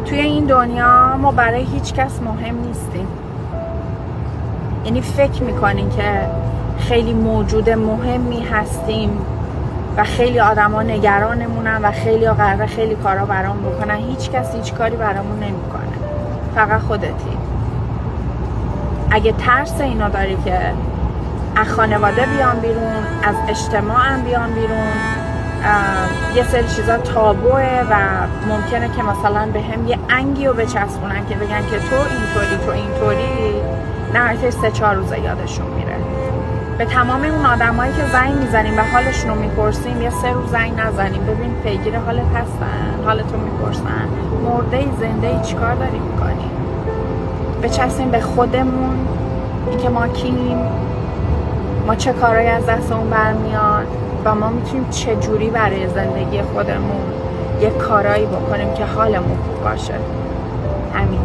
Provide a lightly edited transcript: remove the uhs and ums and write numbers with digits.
توی این دنیا ما برای هیچ کس مهم نیستیم. یعنی فکر میکنین که خیلی موجود مهمی هستیم و خیلی آدما نگرانمونن و خیلی قراره خیلی کارا برامون بکنن. هیچ کس هیچ کاری برامون نمیکنه، فقط خودتی. اگه ترس اینا داری که از خانواده بیان بیرون، از اجتماع هم بیان بیرون، یه سری چیزا تابوه و ممکنه که مثلا به هم یه انگی رو بچسبونن که بگن که تو اینطوری، نهایتش 3-4 روزه یادشون میره. به تمام اون آدمایی که زنگ میزنیم و حالشون رو میپرسیم یه 3 روز زنگ نزنیم، ببین پیگیر حالت هستن، حالتون میپرسن، مرده ای زنده ای چیکار داری میکنی. بچسبیم به خودمون، اینکه ما کیم، ما چه کارهایی از دستمون برمیاد و ما میتونیم چه جوری برای زندگی خودمون یه کارایی بکنیم که حالمون خوب باشه. همین.